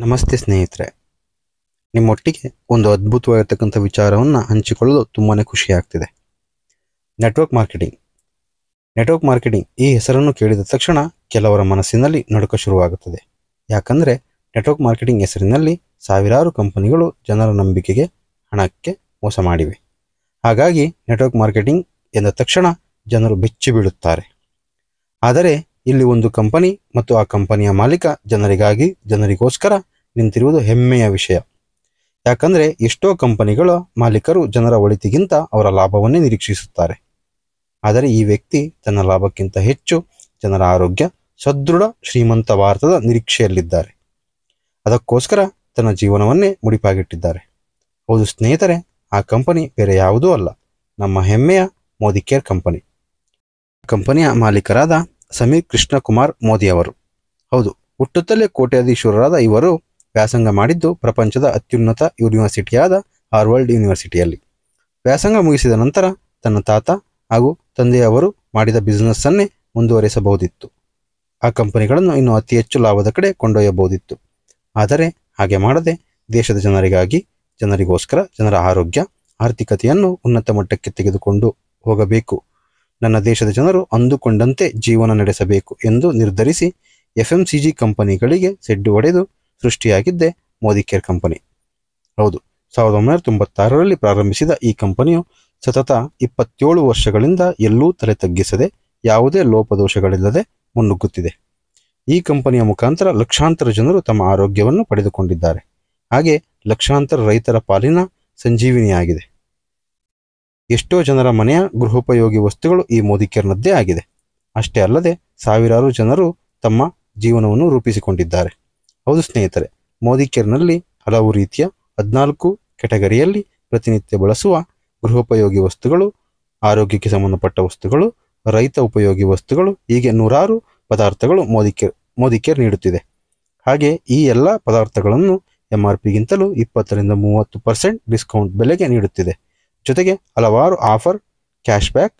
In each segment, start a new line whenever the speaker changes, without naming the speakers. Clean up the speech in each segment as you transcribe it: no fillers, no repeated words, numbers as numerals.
ನಮಸ್ತೆ ಸ್ನೇಹಿತರೆ, ನಿಮ್ಮೊಟ್ಟಿಗೆ ಒಂದು ಅದ್ಭುತವಾಗಿರ್ತಕ್ಕಂಥ ವಿಚಾರವನ್ನು ಹಂಚಿಕೊಳ್ಳಲು ತುಂಬಾ ಖುಷಿಯಾಗ್ತಿದೆ. Network marketing. ನೆಟ್ವರ್ಕ್ ಮಾರ್ಕೆಟಿಂಗ್ ಈ ಹೆಸರನ್ನು ಕೇಳಿದ ತಕ್ಷಣ ಕೆಲವರ ಮನಸ್ಸಿನಲ್ಲಿ ನಡುಕ ಶುರುವಾಗುತ್ತದೆ. ಯಾಕಂದರೆ ನೆಟ್ವರ್ಕ್ ಮಾರ್ಕೆಟಿಂಗ್ ಹೆಸರಿನಲ್ಲಿ ಸಾವಿರಾರು ಕಂಪನಿಗಳು ಜನರ ನಂಬಿಕೆಗೆ, ಹಣಕ್ಕೆ ಮೋಸ ಮಾಡಿವೆ. ಹಾಗಾಗಿ ನೆಟ್ವರ್ಕ್ ಮಾರ್ಕೆಟಿಂಗ್ ಎಂದ ತಕ್ಷಣ ಜನರು ಬೆಚ್ಚಿ ಬೀಳುತ್ತಾರೆ. ಆದರೆ ಇಲ್ಲಿ ಒಂದು ಕಂಪನಿ ಮತ್ತು ಆ ಕಂಪನಿಯ ಮಾಲೀಕ ಜನರಿಗಾಗಿ, ಜನರಿಗೋಸ್ಕರ ನಿಂತಿರುವುದು ಹೆಮ್ಮೆಯ ವಿಷಯ. ಯಾಕಂದರೆ ಎಷ್ಟೋ ಕಂಪನಿಗಳ ಮಾಲೀಕರು ಜನರ ಒಳಿತಿಗಿಂತ ಅವರ ಲಾಭವನ್ನೇ ನಿರೀಕ್ಷಿಸುತ್ತಾರೆ. ಆದರೆ ಈ ವ್ಯಕ್ತಿ ತನ್ನ ಲಾಭಕ್ಕಿಂತ ಹೆಚ್ಚು ಜನರ ಆರೋಗ್ಯ, ಸದೃಢ ಶ್ರೀಮಂತ ಭಾರತದ ನಿರೀಕ್ಷೆಯಲ್ಲಿದ್ದಾರೆ. ಅದಕ್ಕೋಸ್ಕರ ತನ್ನ ಜೀವನವನ್ನೇ ಮುಡಿಪಾಗಿಟ್ಟಿದ್ದಾರೆ. ಹೌದು ಸ್ನೇಹಿತರೆ, ಆ ಕಂಪನಿ ಬೇರೆ ಯಾವುದೂ ಅಲ್ಲ, ನಮ್ಮ ಹೆಮ್ಮೆಯ ಮೋದಿ ಕೇರ್ ಕಂಪನಿ. ಕಂಪನಿಯ ಮಾಲೀಕರಾದ ಸಮೀರ್ ಕೃಷ್ಣ ಕುಮಾರ್ ಮೋದಿ ಅವರು. ಹೌದು, ಹುಟ್ಟುತ್ತಲೇ ಕೋಟ್ಯಾಧೀಶ್ವರರಾದ ಇವರು ವ್ಯಾಸಂಗ ಮಾಡಿದ್ದು ಪ್ರಪಂಚದ ಅತ್ಯುನ್ನತ ಯೂನಿವರ್ಸಿಟಿಯಾದ ಹಾರ್ವರ್ಡ್ ಯೂನಿವರ್ಸಿಟಿಯಲ್ಲಿ. ವ್ಯಾಸಂಗ ಮುಗಿಸಿದ ನಂತರ ತನ್ನ ತಾತ ಹಾಗೂ ತಂದೆಯವರು ಮಾಡಿದ ಬಿಸಿನೆಸ್ ಅನ್ನೇ ಮುಂದುವರಿಸಬಹುದಿತ್ತು. ಆ ಕಂಪನಿಗಳನ್ನು ಇನ್ನೂ ಅತಿ ಹೆಚ್ಚು ಲಾಭದ ಕಡೆ ಕೊಂಡೊಯ್ಯಬಹುದಿತ್ತು. ಆದರೆ ಹಾಗೆ ಮಾಡದೆ ದೇಶದ ಜನರಿಗಾಗಿ, ಜನರಿಗೋಸ್ಕರ, ಜನರ ಆರೋಗ್ಯ, ಆರ್ಥಿಕತೆಯನ್ನು ಉನ್ನತ ಮಟ್ಟಕ್ಕೆ ತೆಗೆದುಕೊಂಡು ಹೋಗಬೇಕು, ನನ್ನ ದೇಶದ ಜನರು ಅಂದುಕೊಂಡಂತೆ ಜೀವನ ನಡೆಸಬೇಕು ಎಂದು ನಿರ್ಧರಿಸಿ FMCG ಕಂಪನಿಗಳಿಗೆ ಸೆಡ್ಡು ಹೊಡೆದು ಸೃಷ್ಟಿಯಾಗಿದ್ದೇ ಮೋದಿ ಕೇರ್ ಕಂಪನಿ. ಹೌದು, 1996ರಲ್ಲಿ ಪ್ರಾರಂಭಿಸಿದ ಈ ಕಂಪನಿಯು ಸತತ 27 ವರ್ಷಗಳಿಂದ ಎಲ್ಲೂ ತಲೆ ತಗ್ಗಿಸದೆ, ಯಾವುದೇ ಲೋಪದೋಷಗಳಿಲ್ಲದೆ ಮುನ್ನುಗ್ಗುತ್ತಿದೆ. ಈ ಕಂಪನಿಯ ಮುಖಾಂತರ ಲಕ್ಷಾಂತರ ಜನರು ತಮ್ಮ ಆರೋಗ್ಯವನ್ನು ಪಡೆದುಕೊಂಡಿದ್ದಾರೆ. ಹಾಗೆ ಲಕ್ಷಾಂತರ ರೈತರ ಪಾಲಿನ ಸಂಜೀವಿನಿಯಾಗಿದೆ. ಎಷ್ಟೋ ಜನರ ಮನೆಯ ಗೃಹೋಪಯೋಗಿ ವಸ್ತುಗಳು ಈ ಮೋದಿ ಕೇರ್ನದ್ದೇ ಆಗಿದೆ. ಅಷ್ಟೇ ಅಲ್ಲದೆ ಸಾವಿರಾರು ಜನರು ತಮ್ಮ ಜೀವನವನ್ನು ರೂಪಿಸಿಕೊಂಡಿದ್ದಾರೆ. ಹೌದು ಸ್ನೇಹಿತರೆ, ಮೋದಿ ಕೇರ್ನಲ್ಲಿ ಹಲವು ರೀತಿಯ 14 ಕೆಟಗರಿಯಲ್ಲಿ ಪ್ರತಿನಿತ್ಯ ಬಳಸುವ ಗೃಹೋಪಯೋಗಿ ವಸ್ತುಗಳು, ಆರೋಗ್ಯಕ್ಕೆ ಸಂಬಂಧಪಟ್ಟ ವಸ್ತುಗಳು, ರೈತ ಉಪಯೋಗಿ ವಸ್ತುಗಳು, ಹೀಗೆ ನೂರಾರು ಪದಾರ್ಥಗಳು ಮೋದಿ ಕೇರ್ ನೀಡುತ್ತಿದೆ. ಹಾಗೆ ಈ ಎಲ್ಲ ಪದಾರ್ಥಗಳನ್ನು MRPಗಿಂತಲೂ 20ರಿಂದ 30% ಡಿಸ್ಕೌಂಟ್ ಬೆಲೆಗೆ ನೀಡುತ್ತಿದೆ. ಜೊತೆಗೆ ಹಲವಾರು ಆಫರ್, ಕ್ಯಾಶ್ ಬ್ಯಾಕ್,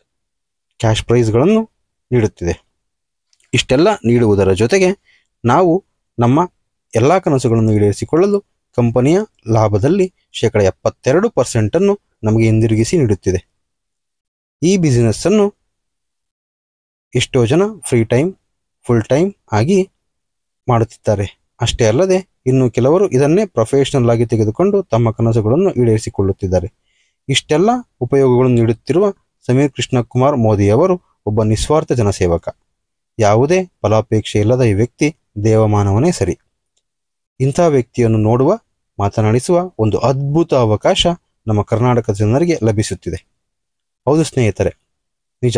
ಕ್ಯಾಶ್ ಪ್ರೈಸ್ಗಳನ್ನು ನೀಡುತ್ತಿದೆ. ಇಷ್ಟೆಲ್ಲ ನೀಡುವುದರ ಜೊತೆಗೆ ನಾವು ನಮ್ಮ ಎಲ್ಲ ಕನಸುಗಳನ್ನು ಈಡೇರಿಸಿಕೊಳ್ಳಲು ಕಂಪನಿಯ ಲಾಭದಲ್ಲಿ 72% ನಮಗೆ ಹಿಂದಿರುಗಿಸಿ ನೀಡುತ್ತಿದೆ. ಈ ಬಿಸಿನೆಸ್ಸನ್ನು ಎಷ್ಟೋ ಜನ ಫ್ರೀ ಟೈಮ್, ಫುಲ್ ಟೈಮ್ ಆಗಿ ಮಾಡುತ್ತಿದ್ದಾರೆ. ಅಷ್ಟೇ ಅಲ್ಲದೆ ಇನ್ನು ಕೆಲವರು ಇದನ್ನೇ ಪ್ರೊಫೆಷನಲ್ ಆಗಿ ತೆಗೆದುಕೊಂಡು ತಮ್ಮ ಕನಸುಗಳನ್ನು ಈಡೇರಿಸಿಕೊಳ್ಳುತ್ತಿದ್ದಾರೆ. ಇಷ್ಟೆಲ್ಲ ಉಪಯೋಗಗಳನ್ನು ನೀಡುತ್ತಿರುವ ಸಮೀರ್ ಕೃಷ್ಣ ಕುಮಾರ್ ಮೋದಿ ಅವರು ಒಬ್ಬ ನಿಸ್ವಾರ್ಥ ಜನಸೇವಕ. ಯಾವುದೇ ಫಲಾಪೇಕ್ಷೆ ಇಲ್ಲದ ಈ ವ್ಯಕ್ತಿ ದೇವಮಾನವನೇ ಸರಿ. ಇಂಥ ವ್ಯಕ್ತಿಯನ್ನು ನೋಡುವ, ಮಾತನಾಡಿಸುವ ಒಂದು ಅದ್ಭುತ ಅವಕಾಶ ನಮ್ಮ ಕರ್ನಾಟಕದ ಜನರಿಗೆ ಲಭಿಸುತ್ತಿದೆ. ಹೌದು ಸ್ನೇಹಿತರೆ, ನಿಜ.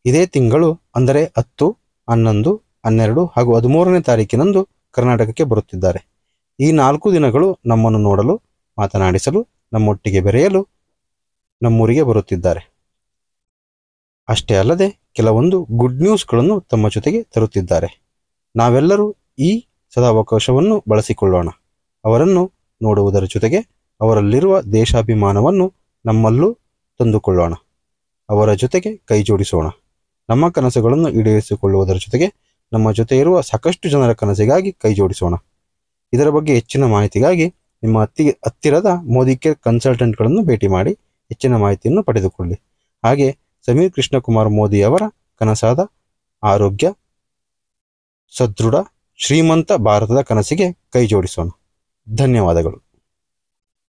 ಇದೇ ತಿಂಗಳು ಅಂದರೆ 10, 11, 12 ಹಾಗೂ 13ನೇ ತಾರೀಕಿನಂದು ಕರ್ನಾಟಕಕ್ಕೆ ಬರುತ್ತಿದ್ದಾರೆ. ಈ 4 ದಿನಗಳು ನಮ್ಮನ್ನು ನೋಡಲು, ಮಾತನಾಡಿಸಲು, ನಮ್ಮೊಟ್ಟಿಗೆ ಬೆರೆಯಲು ನಮ್ಮೂರಿಗೆ ಬರುತ್ತಿದ್ದಾರೆ. ಅಷ್ಟೇ ಅಲ್ಲದೆ ಕೆಲವೊಂದು ಗುಡ್ ನ್ಯೂಸ್ಗಳನ್ನು ತಮ್ಮ ಜೊತೆಗೆ ತರುತ್ತಿದ್ದಾರೆ. ನಾವೆಲ್ಲರೂ ಈ ಸದಾವಕಾಶವನ್ನು ಬಳಸಿಕೊಳ್ಳೋಣ. ಅವರನ್ನು ನೋಡುವುದರ ಜೊತೆಗೆ ಅವರಲ್ಲಿರುವ ದೇಶಾಭಿಮಾನವನ್ನು ನಮ್ಮಲ್ಲೂ ತಂದುಕೊಳ್ಳೋಣ. ಅವರ ಜೊತೆಗೆ ಕೈ ಜೋಡಿಸೋಣ. ನಮ್ಮ ಕನಸುಗಳನ್ನು ಈಡೇರಿಸಿಕೊಳ್ಳುವುದರ ಜೊತೆಗೆ ನಮ್ಮ ಜೊತೆ ಇರುವ ಸಾಕಷ್ಟು ಜನರ ಕನಸಿಗಾಗಿ ಕೈ ಜೋಡಿಸೋಣ. ಇದರ ಬಗ್ಗೆ ಹೆಚ್ಚಿನ ಮಾಹಿತಿಗಾಗಿ ನಿಮ್ಮ ಹತ್ತಿರದ ಮೋದಿ ಕೇರ್ ಕನ್ಸಲ್ಟೆಂಟ್ಗಳನ್ನು ಭೇಟಿ ಮಾಡಿ ಹೆಚ್ಚಿನ ಮಾಹಿತಿಯನ್ನು ಪಡೆದುಕೊಳ್ಳಿ. ಹಾಗೆ ಸಮೀರ್ ಕೃಷ್ಣ ಕುಮಾರ್ ಮೋದಿ ಅವರ ಕನಸಾದ ಆರೋಗ್ಯ, ಸದೃಢ, ಶ್ರೀಮಂತ ಭಾರತದ ಕನಸಿಗೆ ಕೈ ಜೋಡಿಸೋಣ. ಧನ್ಯವಾದಗಳು.